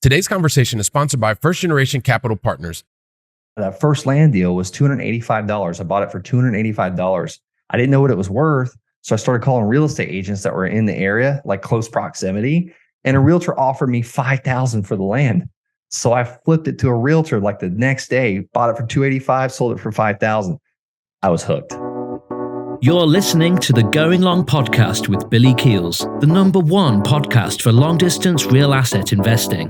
Today's conversation is sponsored by First Generation Capital Partners. That first land deal was $285. I bought it for $285. I didn't know what it was worth. So I started calling real estate agents that were in the area, like close proximity. And a realtor offered me $5,000 for the land. So I flipped it to a realtor like the next day, bought it for $285, sold it for $5,000. I was hooked. You're listening to the Going Long podcast with Billy Keels, the #1 podcast for long-distance real asset investing.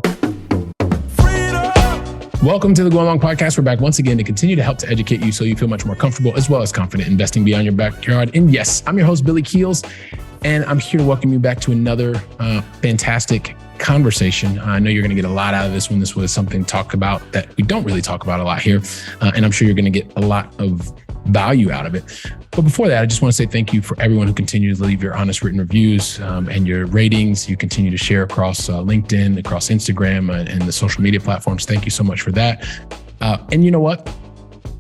Welcome to the Going Long podcast. We're back once again to continue to help to educate you so you feel much more comfortable as well as confident investing beyond your backyard. And yes, I'm your host, Billy Keels, and I'm here to welcome you back to another fantastic conversation. I know you're going to get a lot out of this one. This was something talked about that we don't really talk about a lot here. And I'm sure you're going to get a lot of value out of it. But before that, I just want to say thank you for everyone who continues to leave your honest written reviews and your ratings. You continue to share across LinkedIn, across Instagram, and the social media platforms. Thank you so much for that. And you know what?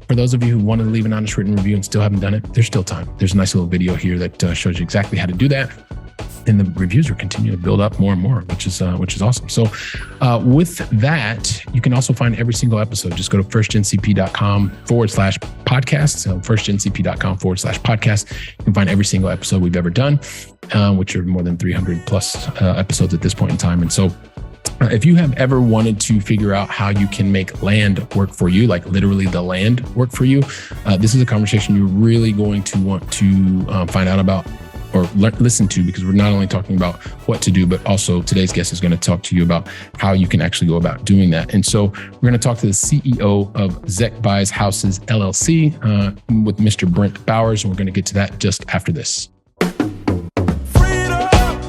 For those of you who wanted to leave an honest written review and still haven't done it, there's still time. There's a nice little video here that shows you exactly how to do that. And the reviews are continuing to build up more and more, which is awesome. So with that, you can also find every single episode. Just go to firstgencp.com/podcast. So firstgencp.com/podcast. You can find every single episode we've ever done, which are more than 300 plus episodes at this point in time. And so if you have ever wanted to figure out how you can make land work for you, like literally the land work for you, this is a conversation you're really going to want to find out about or listen to, because we're not only talking about what to do, but also today's guest is going to talk to you about how you can actually go about doing that. And so we're going to talk to the CEO of Zek Buys Houses, LLC, with Mr. Brent Bowers, and we're going to get to that just after this.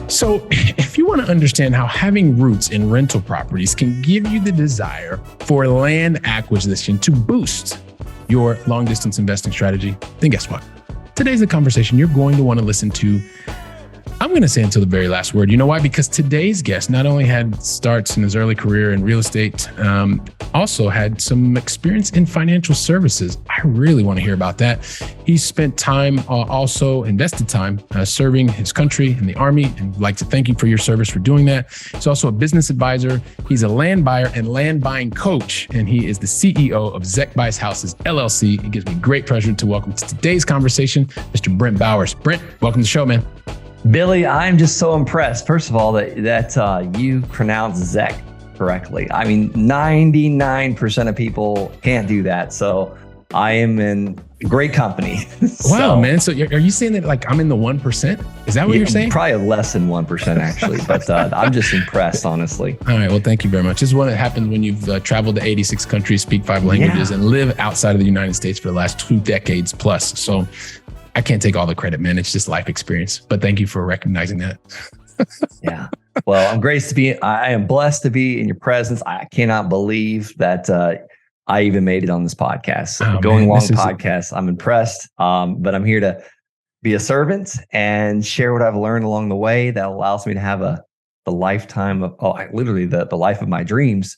So if you want to understand how having roots in rental properties can give you the desire for land acquisition to boost your long distance investing strategy, then guess what? Today's the conversation you're going to want to listen to. I'm going to say until the very last word. You know why? Because today's guest not only had starts in his early career in real estate, also had some experience in financial services. I really want to hear about that. He spent time, also invested time serving his country in the Army, and I'd like to thank you for your service for doing that. He's also a business advisor. He's a land buyer and land buying coach, and he is the CEO of Zek Buys Houses, LLC. It gives me great pleasure to welcome to today's conversation, Mr. Brent Bowers. Brent, welcome to the show, man. Billy, I'm just so impressed, first of all, that you pronounce Zek correctly. I mean, 99% of people can't do that. So I am in great company. Wow, man. So are you saying that like I'm in the 1%? Is that what you're saying? Probably less than 1% actually, but I'm just impressed, honestly. All right. Well, thank you very much. This is what happens when you've traveled to 86 countries, speak 5 languages, and live outside of the United States for the last 2 decades plus. So I can't take all the credit, man. It's just life experience. But thank you for recognizing that. Yeah. Well, I am blessed to be in your presence. I cannot believe that I even made it on this podcast. Going Long podcast. I'm impressed. But I'm here to be a servant and share what I've learned along the way that allows me to have the lifetime of literally the life of my dreams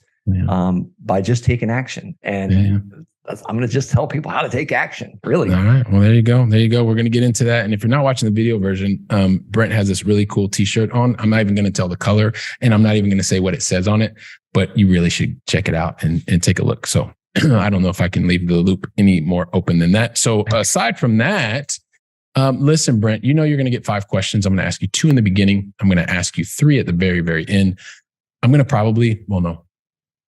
by just taking action. And I'm going to just tell people how to take action, really. All right. Well, there you go. There you go. We're going to get into that. And if you're not watching the video version, Brent has this really cool t-shirt on. I'm not even going to tell the color, and I'm not even going to say what it says on it, but you really should check it out and take a look. So I don't know if I can leave the loop any more open than that. So aside from that, listen, Brent, you know you're going to get 5 questions. I'm going to ask you 2 in the beginning. I'm going to ask you 3 at the very, very end.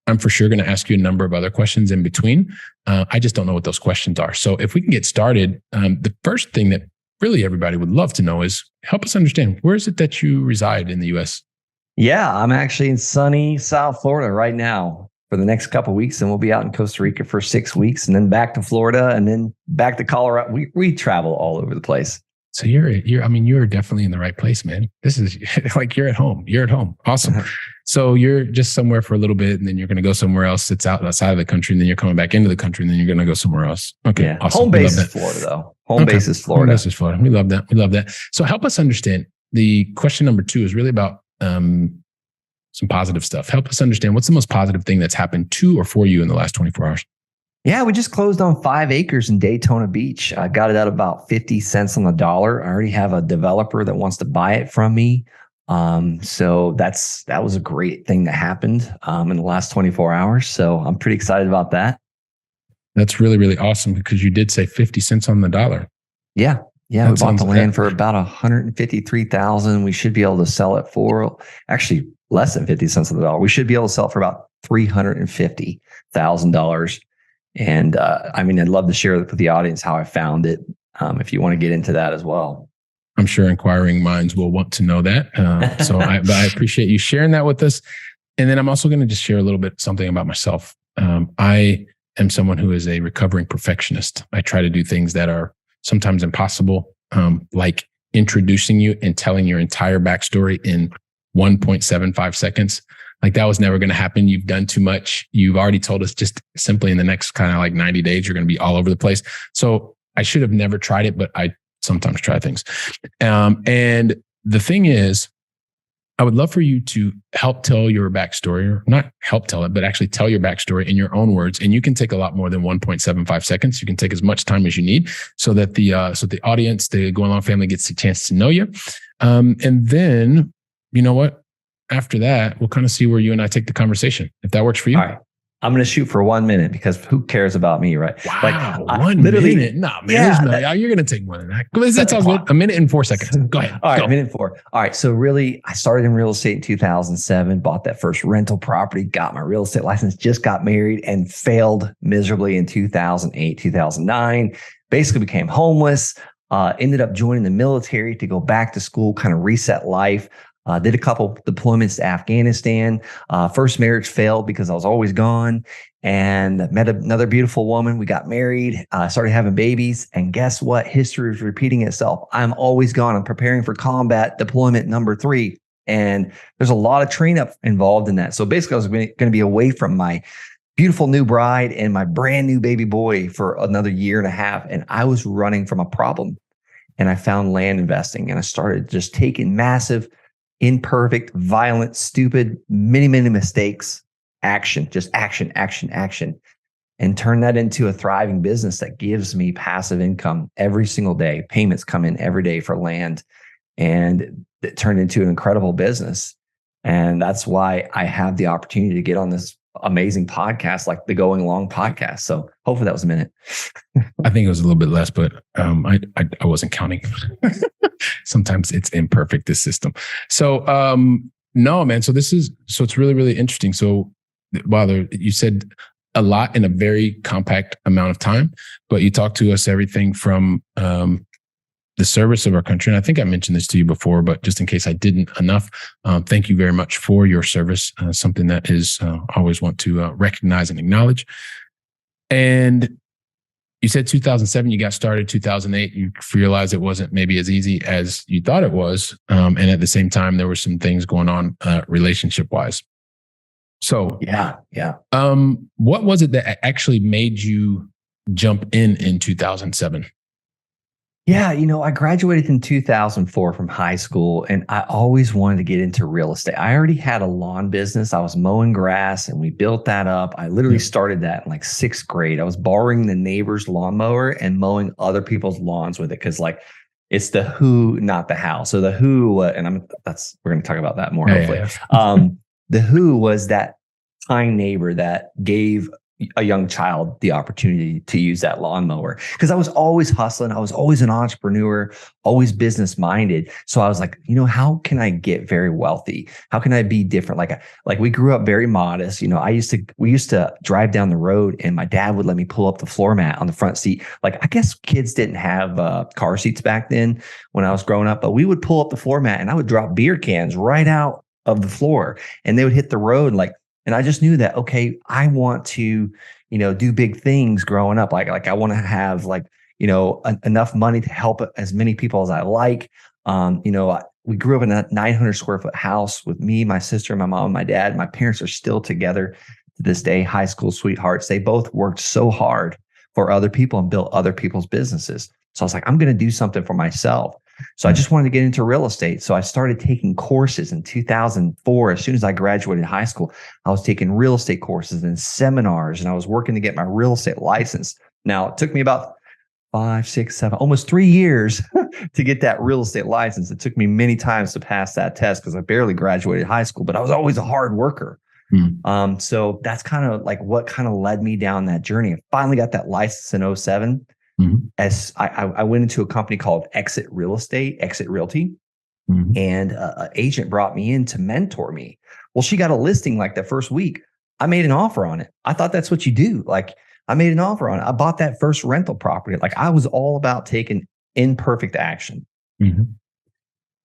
I'm for sure going to ask you a number of other questions in between. I just don't know what those questions are. So if we can get started, the first thing that really everybody would love to know is help us understand, where is it that you reside in the U.S.? Yeah, I'm actually in sunny South Florida right now for the next couple of weeks. And we'll be out in Costa Rica for 6 weeks and then back to Florida and then back to Colorado. We travel all over the place. So you're definitely in the right place, man. This is like you're at home. You're at home. Awesome. So you're just somewhere for a little bit, and then you're going to go somewhere else that's outside of the country, and then you're coming back into the country, and then you're going to go somewhere else. Okay. Yeah. Awesome. Home base is Florida, though. Home base is Florida. Home base is Florida. We love that. We love that. So help us understand. The question number 2 is really about some positive stuff. Help us understand, what's the most positive thing that's happened to or for you in the last 24 hours? Yeah, we just closed on 5 acres in Daytona Beach. I got it at about 50 cents on the dollar. I already have a developer that wants to buy it from me. So that was a great thing that happened in the last 24 hours. So I'm pretty excited about that. That's really, really awesome because you did say 50 cents on the dollar. Yeah. Yeah. We bought the land for about $153,000. We should be able to sell it for actually less than 50 cents on the dollar. We should be able to sell it for about $350,000. And I mean, I'd love to share with the audience how I found it. If you want to get into that as well. I'm sure inquiring minds will want to know that. So I appreciate you sharing that with us. And then I'm also going to just share a little bit something about myself. I am someone who is a recovering perfectionist. I try to do things that are sometimes impossible, like introducing you and telling your entire backstory in 1.75 seconds. Like that was never going to happen. You've done too much. You've already told us just simply in the next kind of like 90 days, you're going to be all over the place. So I should have never tried it, but I sometimes try things. And the thing is, I would love for you to help tell your backstory, or not help tell it, but actually tell your backstory in your own words. And you can take a lot more than 1.75 seconds. You can take as much time as you need so that the audience, the Going Long family, gets a chance to know you. And then, you know what? After that, we'll kind of see where you and I take the conversation, if that works for you. All right. I'm going to shoot for 1 minute because who cares about me, right? Wow, like, 1 minute? No, man, yeah, you're going to take more than that. That's all good. 1 minute and 4 seconds. Go ahead. All right, 1 minute and 4. All right, so really, I started in real estate in 2007, bought that first rental property, got my real estate license, just got married, and failed miserably in 2008, 2009. Basically became homeless, ended up joining the military to go back to school, kind of reset life. Did a couple deployments to Afghanistan. First marriage failed because I was always gone, and met another beautiful woman. We got married, started having babies, and guess what? History is repeating itself. I'm always gone. I'm preparing for combat deployment number 3, and there's a lot of train up involved in that. So basically, I was going to be away from my beautiful new bride and my brand new baby boy for another 1.5 years, and I was running from a problem. And I found land investing, and I started just taking massive, imperfect, violent, stupid, many mistakes, action, and turn that into a thriving business that gives me passive income every single day. Payments come in every day for land, and it turned into an incredible business. And that's why I have the opportunity to get on this amazing podcast, like the Going Long podcast. So hopefully that was a minute. I think it was a little bit less, but I wasn't counting. Sometimes it's imperfect, this system. So no, man. So it's really, really interesting. So you said a lot in a very compact amount of time, but you talked to us everything from the service of our country. And I think I mentioned this to you before, but just in case I didn't enough, thank you very much for your service. Something that is always want to recognize and acknowledge. And you said 2007, you got started. 2008, you realized it wasn't maybe as easy as you thought it was. And at the same time, there were some things going on relationship wise. So yeah. What was it that actually made you jump in 2007? Yeah, I graduated in 2004 from high school, and I always wanted to get into real estate. I already had a lawn business. I was mowing grass, and we built that up. I literally started that in like 6th grade. I was borrowing the neighbor's lawnmower and mowing other people's lawns with it because, like, it's the who, not the how. So the who, we're going to talk about that more hopefully. Yeah. The who was that kind neighbor that gave a young child the opportunity to use that lawnmower, because I was always hustling. I was always an entrepreneur, always business minded. So I was like, how can I get very wealthy? How can I be different? Like we grew up very modest. We used to drive down the road, and my dad would let me pull up the floor mat on the front seat. Like, I guess kids didn't have car seats back then when I was growing up, but we would pull up the floor mat, and I would drop beer cans right out of the floor, and they would hit the road. And I just knew that, okay, I want to, do big things growing up. Like I want to have enough money to help as many people as I like. We grew up in a 900 square foot house with me, my sister, my mom, and my dad. My parents are still together to this day, high school sweethearts. They both worked so hard for other people and built other people's businesses. So I was like, I'm going to do something for myself. So I just wanted to get into real estate. So I started taking courses in 2004. As soon as I graduated high school, I was taking real estate courses and seminars, and I was working to get my real estate license. Now, it took me about 5, 6, 7, almost 3 years to get that real estate license. It took me many times to pass that test because I barely graduated high school, but I was always a hard worker. So that's kind of like what kind of led me down that journey. I finally got that license in 2007. As I went into a company called Exit Realty. And an agent brought me in to mentor me. Well, she got a listing like the first week. I made an offer on it. I thought that's what you do. Like, I made an offer on it. I bought that first rental property. Like, I was all about taking imperfect action.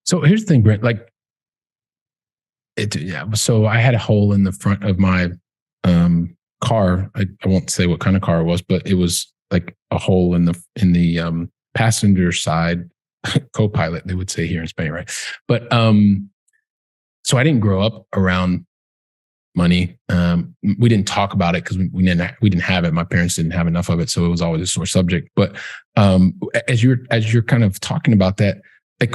So here's the thing, Brent. Like, so I had a hole in the front of my car. I won't say what kind of car it was, but it was like a hole in the passenger side co-pilot, they would say here in Spain, right? But so I didn't grow up around money. We didn't talk about it because we didn't have it. My parents didn't have enough of it, so it was always a sore subject. But as you're kind of talking about that, like,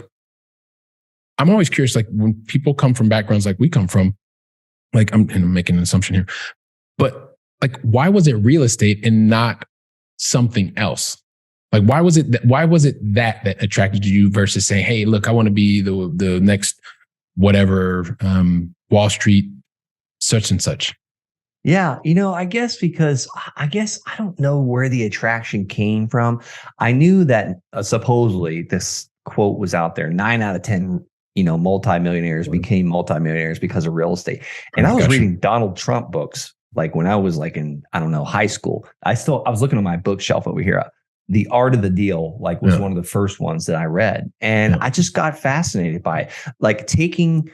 I'm always curious, like, when people come from backgrounds like we come from, like, I'm making an assumption here, but like, why was it real estate and not something else? Like, why was it that attracted you versus saying, hey, look, I want to be the next whatever, Wall Street, such and such? Yeah, I guess because I don't know where the attraction came from. I knew that supposedly this quote was out there: 9 out of 10, multimillionaires became multimillionaires because of real estate. And I was reading Donald Trump books like when I was like in, I don't know, high school. I was looking on my bookshelf over here. The Art of the Deal, like, was one of the first ones that I read. And I just got fascinated by it. Like, taking,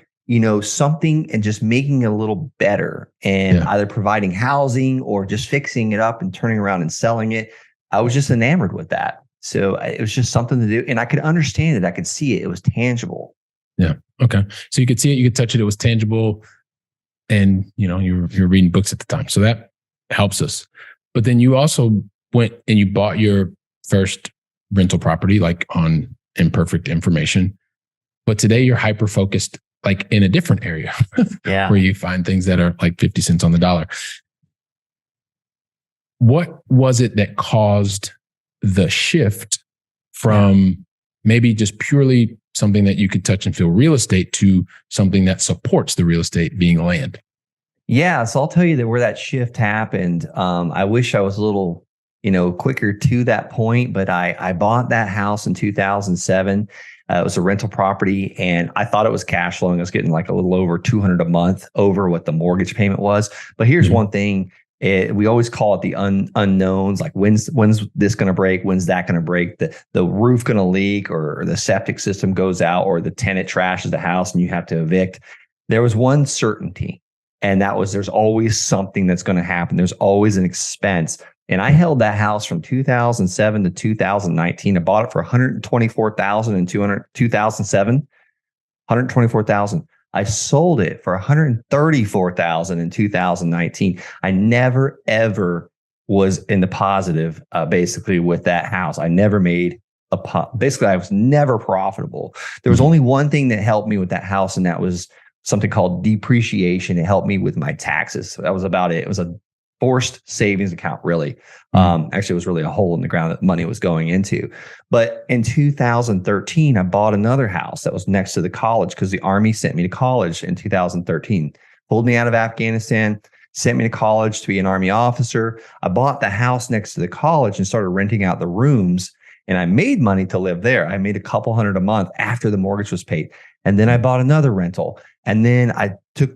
something and just making it a little better, and either providing housing or just fixing it up and turning around and selling it. I was just enamored with that. So it was just something to do. And I could understand it. I could see it. It was tangible. Yeah. Okay. So you could see it, you could touch it. It was tangible. And, you're reading books at the time. So that helps us. But then you also went and you bought your first rental property, like, on imperfect information. But today you're hyper focused, like, in a different area where you find things that are like 50 cents on the dollar. What was it that caused the shift from maybe just purely something that you could touch and feel real estate to something that supports the real estate being land? Yeah. So I'll tell you where that shift happened. I wish I was a little, quicker to that point, but I bought that house in 2007. It was a rental property, and I thought it was cash flowing. I was getting like a little over $200 a month over what the mortgage payment was. But here's one thing. We always call it the unknowns, like, when's this going to break? When's that going to break? The roof going to leak, or the septic system goes out, or the tenant trashes the house and you have to evict. There was one certainty, and that was there's always something that's going to happen. There's always an expense. And I held that house from 2007 to 2019. I bought it for $124,000 in 2007, $124,000. I sold it for $134,000 in 2019. I never, ever was in the positive, basically, with that house. I never made basically, I was never profitable. There was only one thing that helped me with that house, and that was something called depreciation. It helped me with my taxes. So that was about it. It was a forced savings account, really. Actually, it was really a hole in the ground that money was going into. But in 2013, I bought another house that was next to the college because the Army sent me to college in 2013. Pulled me out of Afghanistan, sent me to college to be an Army officer. I bought the house next to the college and started renting out the rooms. And I made money to live there. I made a couple $100 a month after the mortgage was paid. And then I bought another rental. And then I took,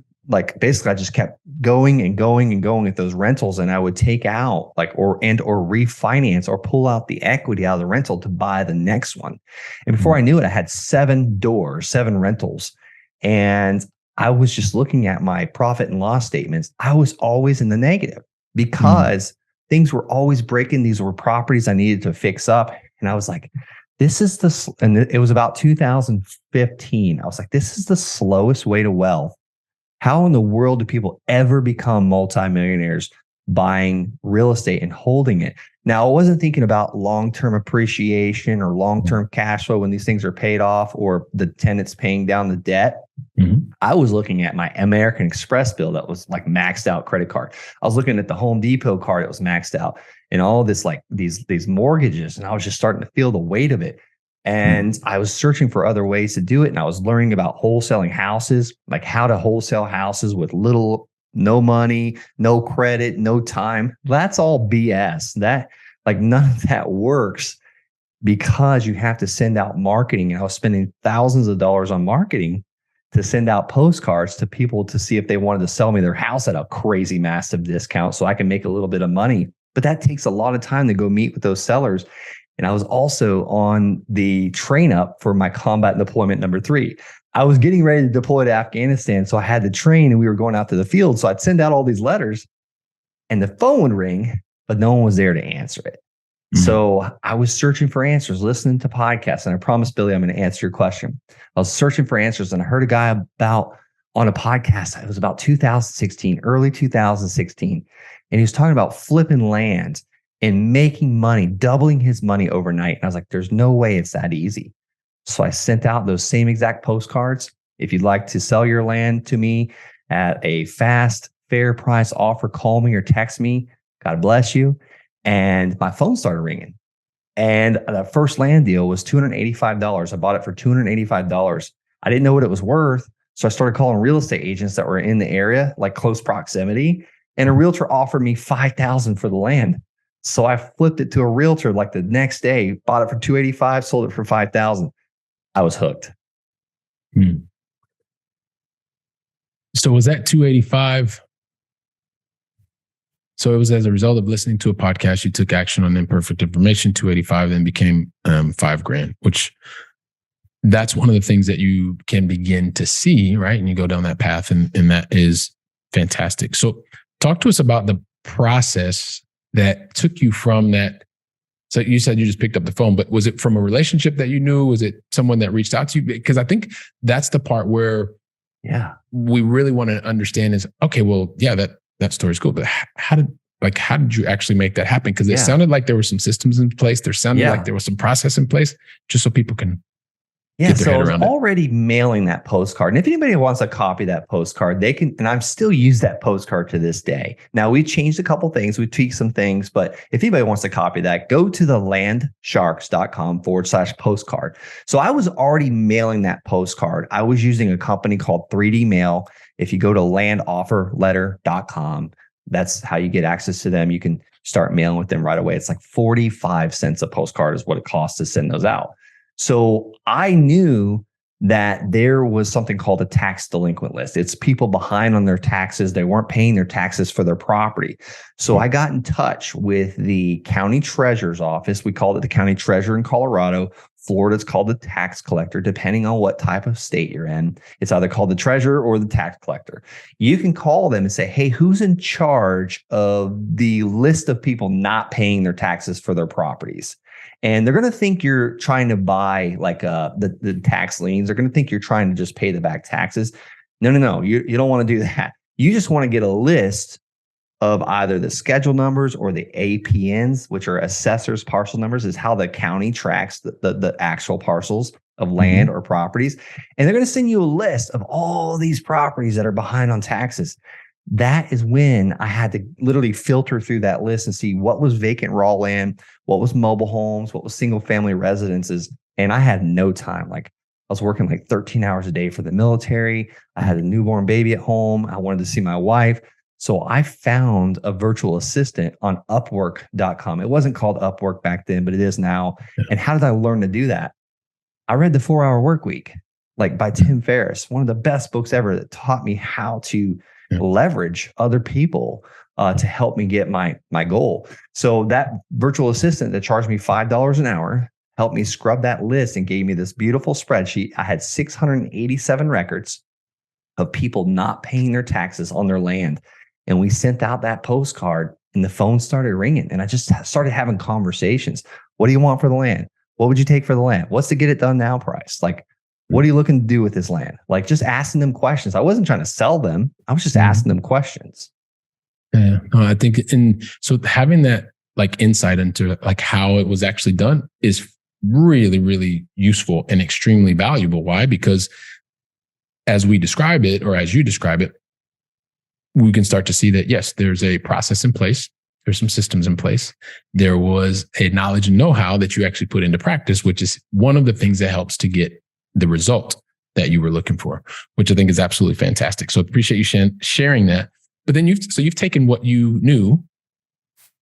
basically, I just kept going and going and going at those rentals, and I would take out or refinance or pull out the equity out of the rental to buy the next one. And before I knew it, I had 7 rentals, and I was just looking at my profit and loss statements. I was always in the negative because things were always breaking. These were properties I needed to fix up. And I was like, and it was about 2015. I was like, this is the slowest way to wealth. How in the world do people ever become multimillionaires buying real estate and holding it? Now, I wasn't thinking about long-term appreciation or long-term cash flow when these things are paid off or the tenants paying down the debt. I was looking at my American Express bill that was like maxed out credit card. I was looking at the Home Depot card that was maxed out, and all this like these mortgages, and I was just starting to feel the weight of it. And I was searching for other ways to do it, and I was learning about wholesaling houses, like how to wholesale houses with no money, no credit, no time. That's all BS. That like none of that works because you have to send out marketing. And I was spending thousands of dollars on marketing to send out postcards to people to see if they wanted to sell me their house at a crazy massive discount so I can make a little bit of money. But that takes a lot of time to go meet with those sellers. And I was also on the train up for my combat deployment number 3. I was getting ready to deploy to Afghanistan. So I had the train and we were going out to the field. So I'd send out all these letters and the phone would ring, but no one was there to answer it. So I was searching for answers, listening to podcasts. And I promised Billy, I'm going to answer your question. I was searching for answers and I heard a guy on a podcast. It was about 2016, early 2016. And he was talking about flipping land and making money, doubling his money overnight. And I was like, there's no way it's that easy. So I sent out those same exact postcards. If you'd like to sell your land to me at a fast, fair price offer, call me or text me. God bless you. And my phone started ringing. And the first land deal was $285. I bought it for $285. I didn't know what it was worth. So I started calling real estate agents that were in the area, like close proximity. And a realtor offered me $5,000 for the land. So I flipped it to a realtor like the next day, bought it for $285, sold it for $5,000. I was hooked. So was that $285? So it was as a result of listening to a podcast, you took action on imperfect information, $285, then became $5,000, which that's one of the things that you can begin to see, right? And you go down that path, and that is fantastic. So talk to us about the process that took you from that. So you said you just picked up the phone, but was it from a relationship that you knew? Was it someone that reached out to you? Because I think that's the part where we really want to understand is, okay, well, yeah, that story's cool, but how did you actually make that happen? Because it sounded like there were some systems in place. There sounded like there was some process in place, just so people can get their head around it. I was already mailing that postcard. And if anybody wants a copy of that postcard, they can, and I'm still use that postcard to this day. Now we changed a couple things, we tweaked some things, but if anybody wants a copy of that, go to the landsharks.com/postcard. So I was already mailing that postcard. I was using a company called 3D Mail. If you go to landofferletter.com, that's how you get access to them. You can start mailing with them right away. It's like 45 cents a postcard is what it costs to send those out. So I knew that there was something called a tax delinquent list. It's people behind on their taxes. They weren't paying their taxes for their property. So I got in touch with the county treasurer's office. We called it the county treasurer in Colorado. Florida, it's called the tax collector, depending on what type of state you're in. It's either called the treasurer or the tax collector. You can call them and say, hey, who's in charge of the list of people not paying their taxes for their properties? And they're going to think you're trying to buy like the tax liens. They're going to think you're trying to just pay the back taxes. No. You don't want to do that. You just want to get a list of either the schedule numbers or the APNs, which are assessor's parcel numbers, is how the county tracks the actual parcels of land or properties. And they're going to send you a list of all these properties that are behind on taxes. That is when I had to literally filter through that list and see what was vacant raw land, what was mobile homes, what was single family residences. And I had no time. Like I was working like 13 hours a day for the military. I had a newborn baby at home. I wanted to see my wife. So I found a virtual assistant on Upwork.com. It wasn't called Upwork back then, but it is now. Yeah. And how did I learn to do that? I read The 4-Hour Workweek, like by Tim Ferriss, one of the best books ever that taught me how to leverage other people to help me get my goal. So that virtual assistant that charged me $5 an hour helped me scrub that list and gave me this beautiful spreadsheet. I had 687 records of people not paying their taxes on their land. And we sent out that postcard and the phone started ringing. And I just started having conversations. What do you want for the land? What would you take for the land? What's the get it done now price? Like, what are you looking to do with this land? Like just asking them questions. I wasn't trying to sell them. I was just asking them questions. Yeah, no, I think, and so having that like insight into like how it was actually done is really, really useful and extremely valuable. Why? Because as we describe it, or as you describe it, we can start to see that, yes, there's a process in place. There's some systems in place. There was a knowledge and know-how that you actually put into practice, which is one of the things that helps to get the result that you were looking for, which I think is absolutely fantastic. So appreciate you sharing that. But then you've taken what you knew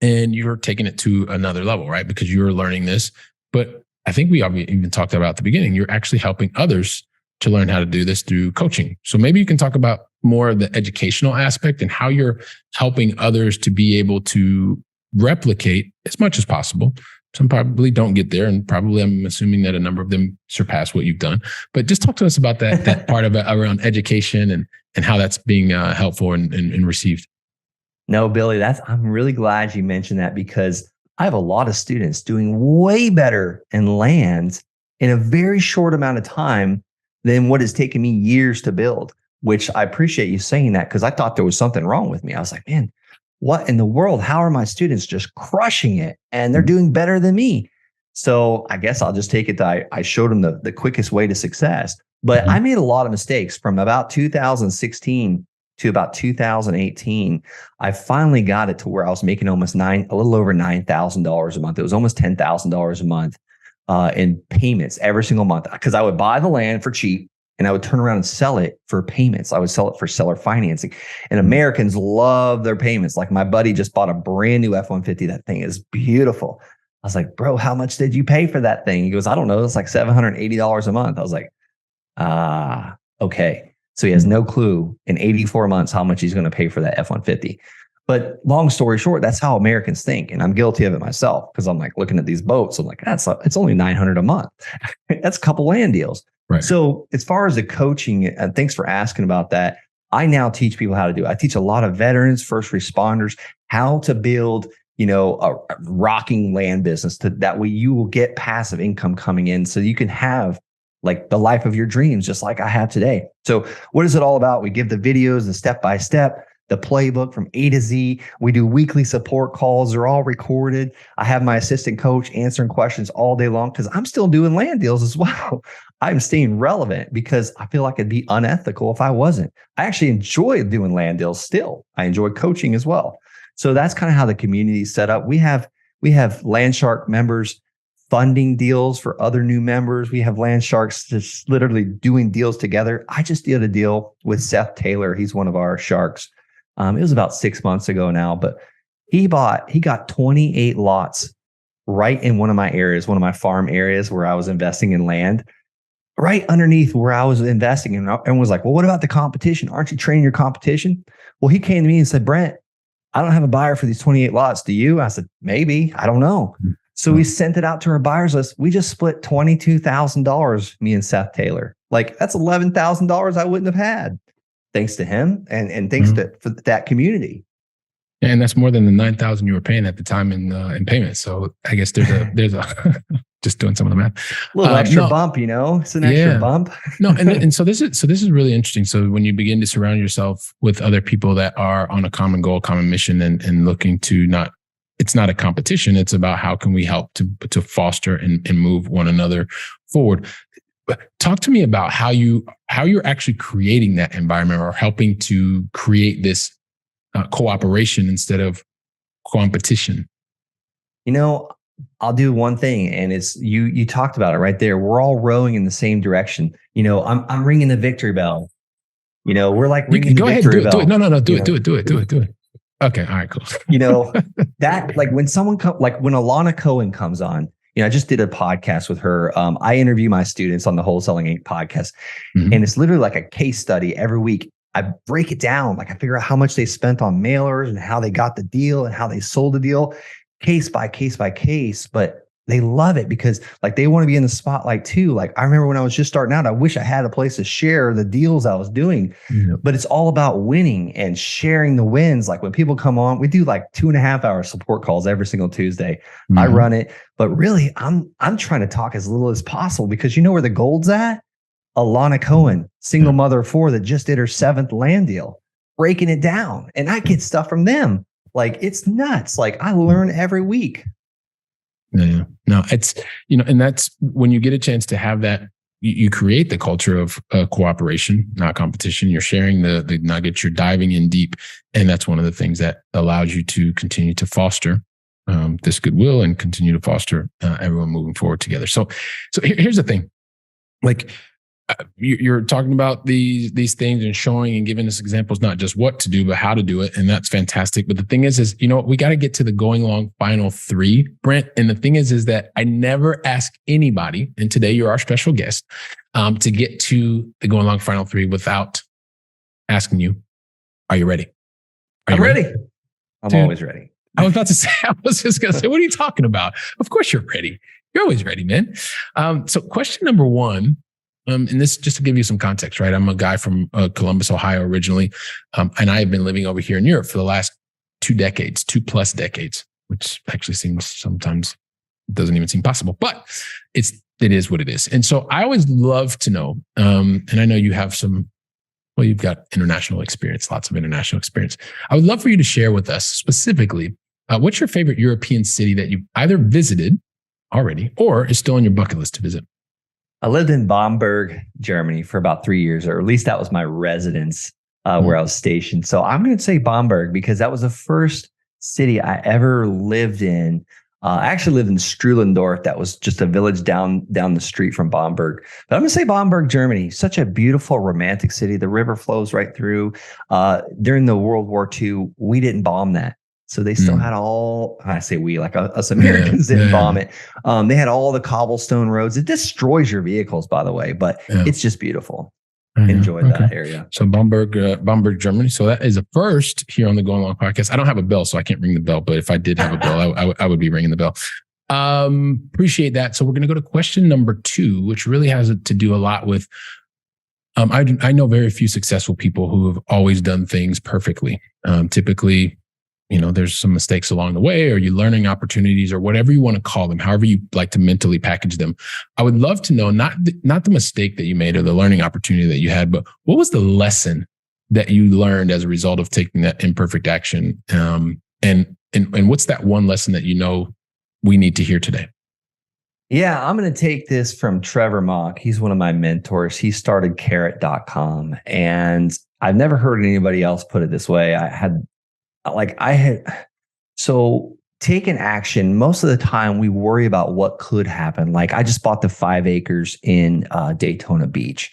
and you're taking it to another level, right? Because you're learning this. But I think we even talked about at the beginning, you're actually helping others to learn how to do this through coaching. So maybe you can talk about more of the educational aspect and how you're helping others to be able to replicate as much as possible. Some probably don't get there, and probably I'm assuming that a number of them surpass what you've done. But just talk to us about that part of it around education and how that's being helpful and received. No, Billy, I'm really glad you mentioned that, because I have a lot of students doing way better in land in a very short amount of time than what has taken me years to build, which I appreciate you saying that, because I thought there was something wrong with me. I was like, man, what in the world? How are my students just crushing it and they're doing better than me? So I guess I'll just take it that I showed them the quickest way to success. But I made a lot of mistakes from about 2016 to about 2018. I finally got it to where I was making almost a little over $9,000 a month. It was almost $10,000 a month in payments every single month, because I would buy the land for cheap and I would turn around and sell it for payments. I would sell it for seller financing, and Americans love their payments. Like my buddy just bought a brand new F-150. That thing is beautiful. I was like, bro, how much did you pay for that thing? He goes, I don't know. It's like $780 a month. I was like, okay. So he has no clue in 84 months how much he's going to pay for that F-150. But long story short, that's how Americans think. And I'm guilty of it myself, because I'm like looking at these boats. I'm like, it's only $900 a month. That's a couple land deals. Right. So as far as the coaching, and thanks for asking about that, I now teach people how to do it. I teach a lot of veterans, first responders, how to build, a rocking land business that way you will get passive income coming in so you can have like the life of your dreams, just like I have today. So what is it all about? We give the videos, the step-by-step, the playbook from A to Z. We do weekly support calls. They're all recorded. I have my assistant coach answering questions all day long, because I'm still doing land deals as well. I'm staying relevant because I feel like it'd be unethical if I wasn't. I actually enjoy doing land deals still. I enjoy coaching as well. So that's kind of how the community is set up. We have Landshark members funding deals for other new members. We have Landsharks just literally doing deals together. I just did a deal with Seth Taylor. He's one of our sharks. It was about 6 months ago now, but he got 28 lots right in one of my areas, one of my farm areas where I was investing in land, right underneath where I was investing. And everyone was like, well, what about the competition? Aren't you training your competition? Well, he came to me and said, Brent, I don't have a buyer for these 28 lots. Do you? I said, maybe. I don't know. So we sent it out to our buyers list. We just split $22,000, me and Seth Taylor. Like, that's $11,000 I wouldn't have had, thanks to him and thanks for that community. And that's more than the $9,000 you were paying at the time in payments. So I guess there's a just doing some of the math. A little extra bump, it's an extra bump. No, and so this is really interesting. So when you begin to surround yourself with other people that are on a common goal, common mission, and looking to it's not a competition. It's about how can we help to foster and move one another forward. Talk to me about how you're actually creating that environment, or helping to create this cooperation instead of competition. I'll do one thing, and it's you talked about it right there. We're all rowing in the same direction. I'm ringing the victory bell. We're like ringing the victory bell. Do it. No, do it. Okay. All right, cool. That, like, when someone when Alana Cohen comes on, I just did a podcast with her. I interview my students on the Wholesaling Inc. podcast, and it's literally like a case study every week. I break it down. Like, I figure out how much they spent on mailers and how they got the deal and how they sold the deal, case by case by case. But they love it because, like, they want to be in the spotlight too. Like, I remember when I was just starting out, I wish I had a place to share the deals I was doing, but it's all about winning and sharing the wins. Like, when people come on, we do like 2.5-hour support calls every single Tuesday. I run it, but really I'm trying to talk as little as possible, because you know where the gold's at? Alana Cohen, single mother of 4 that just did her 7th land deal, breaking it down. And I get stuff from them. Like, it's nuts. Like, I learn every week. Yeah. No, it's, and that's when you get a chance to have that you create the culture of cooperation, not competition. You're sharing the nuggets, you're diving in deep. And that's one of the things that allows you to continue to foster this goodwill and continue to foster everyone moving forward together. So here's the thing. Like, you're talking about these things and showing and giving us examples, not just what to do, but how to do it. And that's fantastic. But the thing is, you know, we got to get to the going long final 3, Brent. And the thing is that I never ask anybody, and today you're our special guest, to get to the going long final 3 without asking you, are you ready? I'm ready. I'm always ready. I was about to say, I was just going to say, what are you talking about? Of course you're ready. You're always ready, man. So question number 1, and this just to give you some context, right? I'm a guy from Columbus, Ohio originally, and I have been living over here in Europe for the last 2+ decades, which actually seems sometimes doesn't even seem possible, but it is what it is. And so I always love to know, and I know you have you've got international experience, lots of international experience. I would love for you to share with us specifically, what's your favorite European city that you either visited already or is still on your bucket list to visit? I lived in Bamberg, Germany for about 3 years, or at least that was my residence where I was stationed. So I'm going to say Bamberg because that was the first city I ever lived in. I actually lived in Strulendorf. That was just a village down the street from Bamberg. But I'm going to say Bamberg, Germany. Such a beautiful, romantic city. The river flows right through. During the World War II, we didn't bomb that. So they still had I say we, like us Americans didn't bomb it. They had all the cobblestone roads. It destroys your vehicles, by the way, but it's just beautiful. Enjoyed that area. So Bamberg, Germany. So that is a first here on the Going Long podcast. I don't have a bell, so I can't ring the bell. But if I did have a bell, I would be ringing the bell. Appreciate that. So we're going to go to question number 2, which really has to do a lot with. I know very few successful people who have always done things perfectly. Typically, you know, there's some mistakes along the way, or you learning opportunities, or whatever you want to call them, however you like to mentally package them. I would love to know not the mistake that you made or the learning opportunity that you had, but what was the lesson that you learned as a result of taking that imperfect action? And what's that one lesson that you know we need to hear today? Yeah, I'm going to take this from Trevor Mock. He's one of my mentors. He started carrot.com, and I've never heard anybody else put it this way. So taking action, most of the time we worry about what could happen. Like, I just bought the 5 acres in Daytona Beach.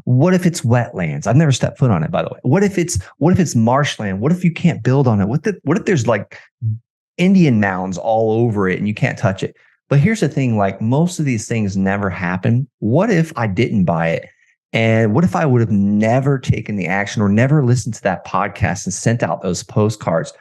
What if it's wetlands? I've never stepped foot on it, by the way. What if it's marshland? What if you can't build on it? What if there's like Indian mounds all over it and you can't touch it? But here's the thing, like, most of these things never happen. What if I didn't buy it? And what if I would have never taken the action or never listened to that podcast and sent out those postcards?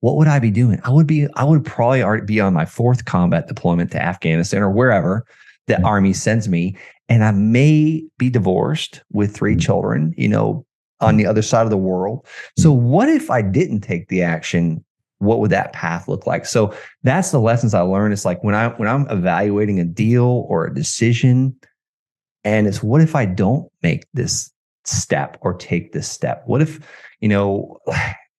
What would I be doing? I would probably already be on my 4th combat deployment to Afghanistan or wherever the Army sends me. And I may be divorced with 3 children, you know, on the other side of the world. So what if I didn't take the action? What would that path look like? So that's the lessons I learned. It's like when I'm evaluating a deal or a decision, and it's, what if I don't make this step or take this step? What if, you know,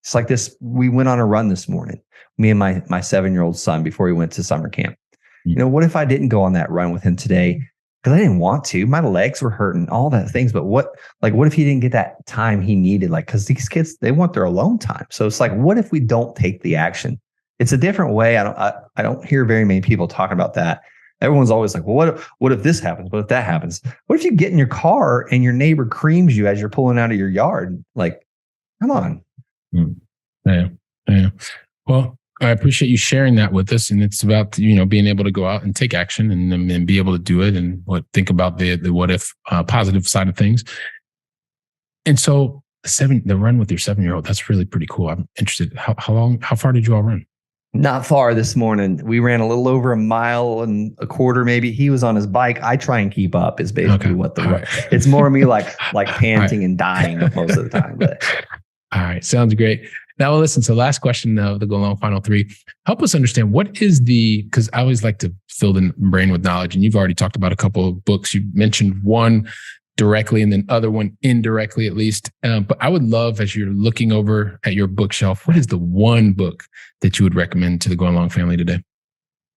it's like this. We went on a run this morning, me and my 7-year-old son, before he went to summer camp. You know, what if I didn't go on that run with him today? Because I didn't want to. My legs were hurting, all that things. But what if he didn't get that time he needed? Like, because these kids, they want their alone time. So it's like, what if we don't take the action? It's a different way. I don't hear very many people talking about that. Everyone's always like, well, what if this happens? What if that happens? What if you get in your car and your neighbor creams you as you're pulling out of your yard? Like, come on. Yeah. Well, I appreciate you sharing that with us. And it's about, you know, being able to go out and take action and be able to do it, and think about the what if positive side of things. And so the run with your 7-year-old, that's really pretty cool. I'm interested. How far did you all run? Not far this morning. We ran a little over 1.25 miles, maybe. He was on his bike. I try and keep up is basically what it's more of me like panting and dying most of the time. But. All right. Sounds great. Now, listen, so last question of the Go Long Final 3. Help us understand because I always like to fill the brain with knowledge, and you've already talked about a couple of books. You mentioned one directly and then other one indirectly, at least. But I would love, as you're looking over at your bookshelf, what is the one book that you would recommend to the Going Long family today?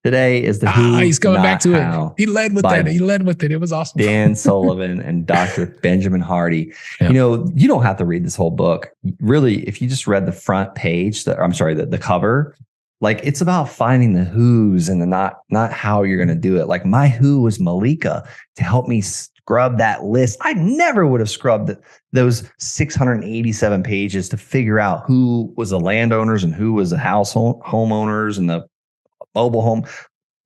today is the who. He's coming back to how, it. He led with that. He led with it. It was awesome. Dan Sullivan and Dr. Benjamin Hardy. Yeah. You don't have to read this whole book. Really, if you just read the front page, the cover, like it's about finding the who's and the not how you're going to do it. Like my who was Malika to help me scrub that list. I never would have scrubbed those 687 pages to figure out who was the landowners and who was the homeowners and the mobile home.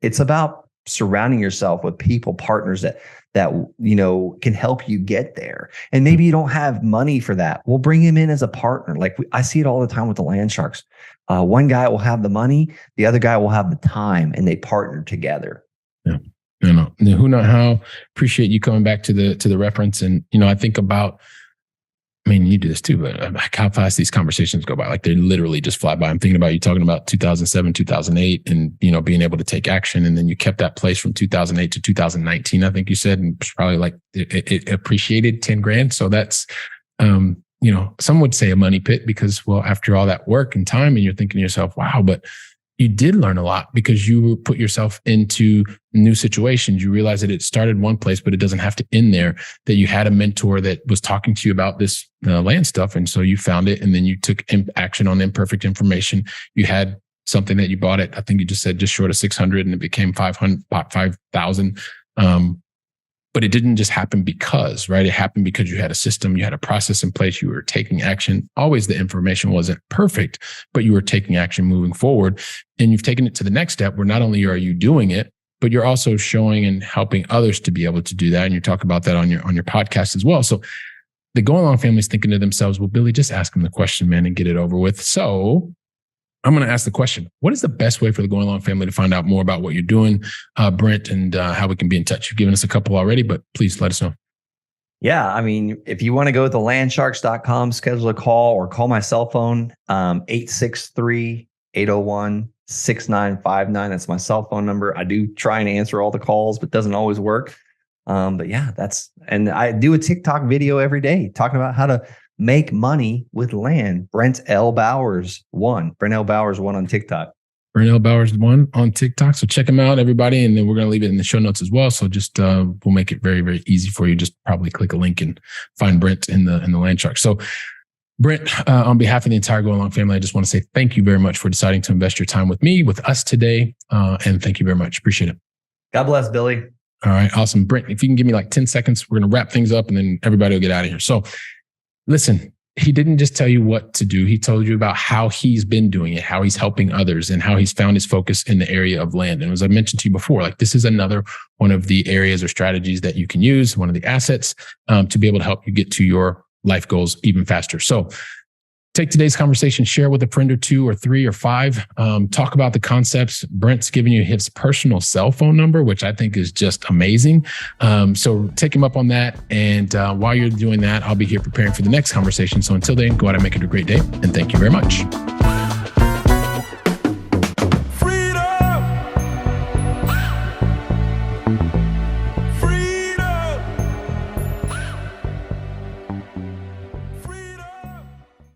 It's about surrounding yourself with people, partners that can help you get there. And maybe you don't have money for that. We'll bring him in as a partner. Like I see it all the time with the land sharks. One guy will have the money, the other guy will have the time, and they partner together. Yeah. No. The who, not how. Appreciate you coming back to the reference. And I think about, you do this too, but like how fast these conversations go by. Like they literally just fly by. I'm thinking about you talking about 2007, 2008, and being able to take action. And then you kept that place from 2008 to 2019. I think you said, and it's probably like it appreciated 10 grand. So that's some would say a money pit because, well, after all that work and time, and you're thinking to yourself, wow, but you did learn a lot because you put yourself into new situations. You realize that it started one place, but it doesn't have to end there, that you had a mentor that was talking to you about this land stuff. And so you found it, and then you took action on imperfect information. You had something that you bought at, I think you just said just short of 600, and it became 5,000. But it didn't just happen because, right? It happened because you had a system, you had a process in place, you were taking action. Always the information wasn't perfect, but you were taking action moving forward. And you've taken it to the next step where not only are you doing it, but you're also showing and helping others to be able to do that. And you talk about that on your podcast as well. So the Going Long family is thinking to themselves, well, Billy, just ask them the question, man, and get it over with. So I'm going to ask the question, what is the best way for the Going Long family to find out more about what you're doing, Brent, and how we can be in touch? You've given us a couple already, but please let us know. Yeah. If you want to go to landsharks.com, schedule a call or call my cell phone, 863-801-6959. That's my cell phone number. I do try and answer all the calls, but doesn't always work. But yeah, and I do a TikTok video every day talking about how to make money with land. Brent L. Bowers 1. Brent L. Bowers 1 on TikTok. Brent L. Bowers 1 on TikTok. So check him out, everybody. And then we're going to leave it in the show notes as well. So just we'll make it very, very easy for you. Just probably click a link and find Brent in the Land Shark. So Brent, on behalf of the entire Going Long family, I just want to say thank you very much for deciding to invest your time with us today. And thank you very much. Appreciate it. God bless, Billy. All right. Awesome. Brent, if you can give me like 10 seconds, we're going to wrap things up and then everybody will get out of here. So listen, he didn't just tell you what to do. He told you about how he's been doing it, how he's helping others, and how he's found his focus in the area of land. And as I mentioned to you before, like this is another one of the areas or strategies that you can use, one of the assets to be able to help you get to your life goals even faster. So take today's conversation, share with a friend or two or three or five, talk about the concepts. Brent's giving you his personal cell phone number, which I think is just amazing. So take him up on that. And while you're doing that, I'll be here preparing for the next conversation. So until then, go out and make it a great day. And thank you very much.